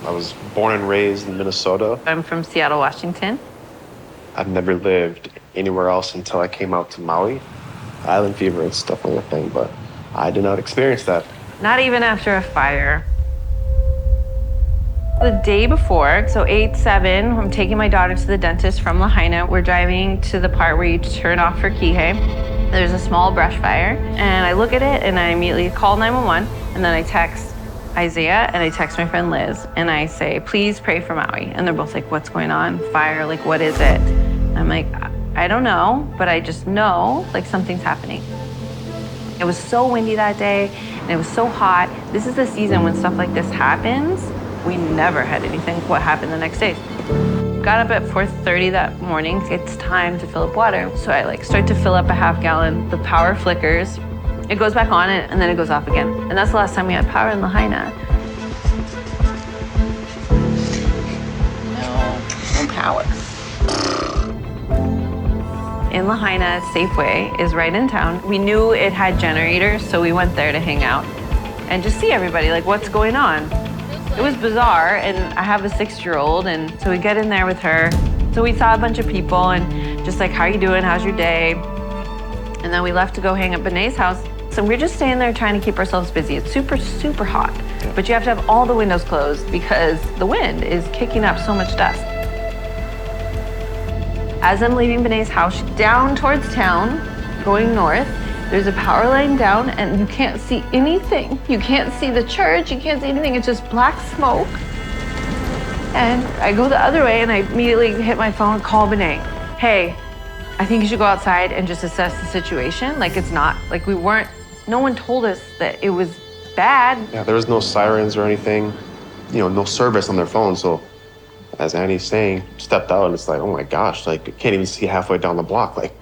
I was born and raised in Minnesota. I'm from Seattle, Washington. I've never lived anywhere else until I came out to Maui. Island fever is definitely a thing, but I did not experience that. Not even after a fire. The day before, so 8/7, I'm taking my daughter to the dentist from Lahaina. We're driving to the part where you turn off for Kihei. There's a small brush fire, and I look at it, and I immediately call 911, and then I text Isaiah, and I text my friend Liz, and I say, please pray for Maui. And they're both like, what's going on? Fire, like, what is it? I'm like, I don't know, but I just know, like, something's happening. It was so windy that day, and it was so hot. This is the season when stuff like this happens. We never had anything what happened the next day. Got up at 4:30 that morning. It's time to fill up water. So I start to fill up a half gallon. The power flickers. It goes back on and then it goes off again. And that's the last time we had power in Lahaina. No power. In Lahaina, Safeway is right in town. We knew it had generators, so we went there to hang out and just see everybody, like, what's going on. It was bizarre, and I have a 6-year-old, and so we get in there with her. So we saw a bunch of people and just like, how you doing? How's your day? And then we left to go hang at Bené's house. So we're just staying there trying to keep ourselves busy. It's super, super hot, but you have to have all the windows closed because the wind is kicking up so much dust. As I'm leaving Bené's house, down towards town, going north, there's a power line down and you can't see anything. You can't see the church, you can't see anything. It's just black smoke. And I go the other way and I immediately hit my phone, call Bené. Hey, I think you should go outside and just assess the situation. Like, it's not, like, no one told us that it was bad. Yeah, there was no sirens or anything, no service on their phone. So as Annie's saying, stepped out and it's like, oh my gosh, like, you can't even see halfway down the block. Like,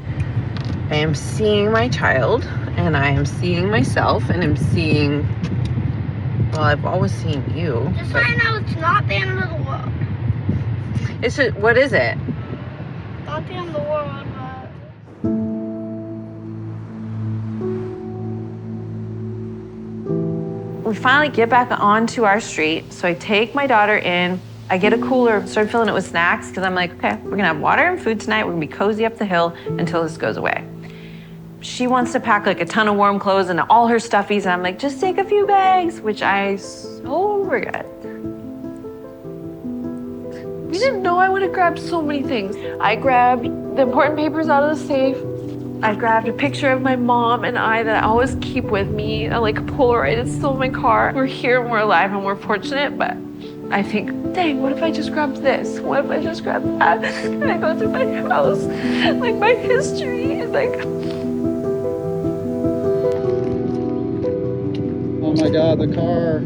I am seeing my child, and I am seeing myself, and I'm seeing, well, I've always seen you. Just so I know, it's not the end of the world. It's just, what is it? Not the end of the world, but... We finally get back onto our street, so I take my daughter in. I get a cooler, start filling it with snacks, because I'm like, okay, we're gonna have water and food tonight. We're gonna be cozy up the hill until this goes away. She wants to pack like a ton of warm clothes and all her stuffies, and I'm like, just take a few bags, which I so regret. We didn't know I would have grabbed so many things. I grabbed the important papers out of the safe. I grabbed a picture of my mom and I that I always keep with me, like a Polaroid. It's still in my car. We're here and we're alive and we're fortunate, but I think, dang, what if I just grabbed this? What if I just grabbed that? And I go through my house, like my history, and like... Oh my God, the car.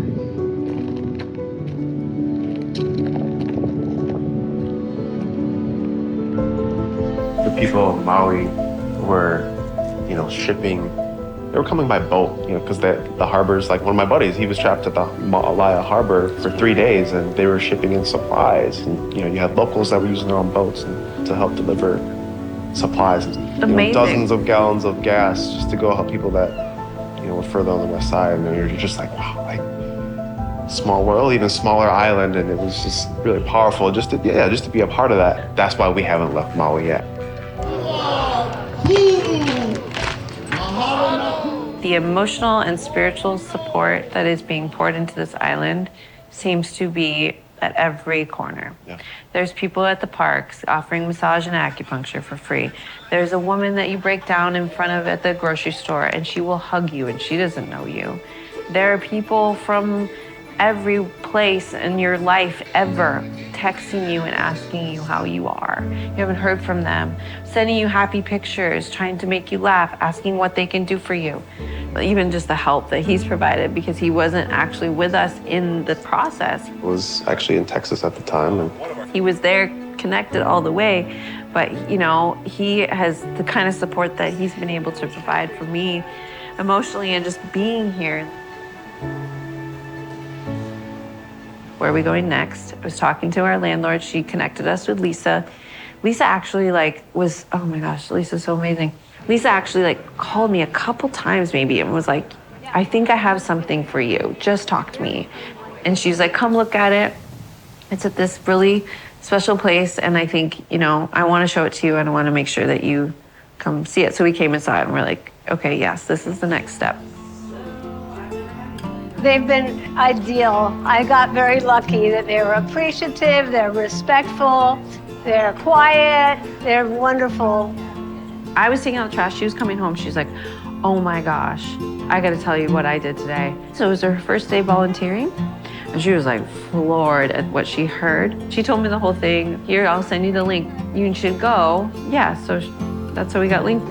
the people of Maui were, shipping. They were coming by boat, because the harbors, like one of my buddies, he was trapped at the Maui harbor for 3 days, and they were shipping in supplies. And you had locals that were using their own boats to help deliver supplies. And, dozens of gallons of gas just to go help people that were further on the west side. And you're just like, wow, like small world, even smaller island, and it was just really powerful just to be a part of that. That's why we haven't left Maui yet. The emotional and spiritual support that is being poured into this island seems to be at every corner. Yeah. There's people at the parks offering massage and acupuncture for free. There's a woman that you break down in front of at the grocery store and she will hug you and she doesn't know you. There are people from every place in your life ever texting you and asking you how you are. You haven't heard from them. Sending you happy pictures, trying to make you laugh, asking what they can do for you. Even just the help that he's provided, because he wasn't actually with us in the process. I was actually in Texas at the time. And he was there, connected all the way, but he has the kind of support that he's been able to provide for me emotionally and just being here. Where are we going next? I was talking to our landlord. She connected us with Lisa. Lisa actually was, oh my gosh, Lisa's so amazing. Lisa actually called me a couple times maybe and was like, I think I have something for you. Just talk to me. And she's like, come look at it. It's at this really special place, and I think, I want to show it to you, and I want to make sure that you come see it. So we came inside, and we're like, okay, yes, this is the next step. They've been ideal. I got very lucky that they were appreciative, they're respectful, they're quiet, they're wonderful. I was taking out the trash. She was coming home. She's like, oh my gosh, I got to tell you what I did today. So it was her first day volunteering, and she was like floored at what she heard. She told me the whole thing. Here, I'll send you the link. You should go. Yeah, so that's how we got linked.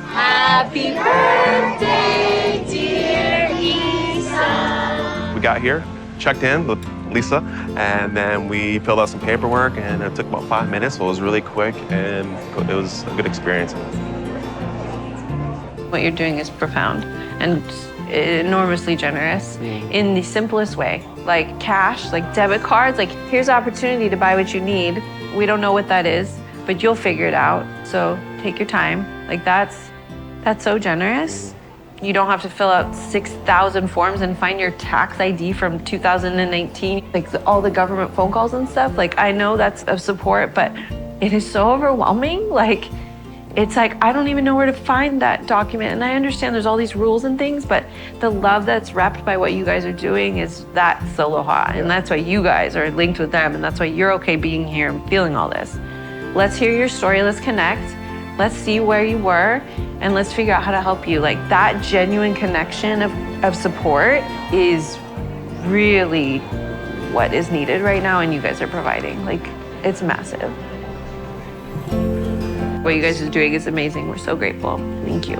Happy birthday, dear Isa. We got here, checked in with Lisa, and then we filled out some paperwork, and it took about 5 minutes, so it was really quick, and it was a good experience. What you're doing is profound and enormously generous in the simplest way. Like cash, like debit cards, like here's opportunity to buy what you need. We don't know what that is, but you'll figure it out. So take your time. Like that's so generous. You don't have to fill out 6,000 forms and find your tax ID from 2019, like all the government phone calls and stuff. Like I know that's of support, but it is so overwhelming. Like it's like, I don't even know where to find that document. And I understand there's all these rules and things, but the love that's wrapped by what you guys are doing is that's aloha. And that's why you guys are linked with them. And that's why you're okay being here and feeling all this. Let's hear your story. Let's connect. Let's see where you were, and let's figure out how to help you. Like that genuine connection of support is really what is needed right now, and you guys are providing. Like, it's massive. What you guys are doing is amazing. We're so grateful. Thank you.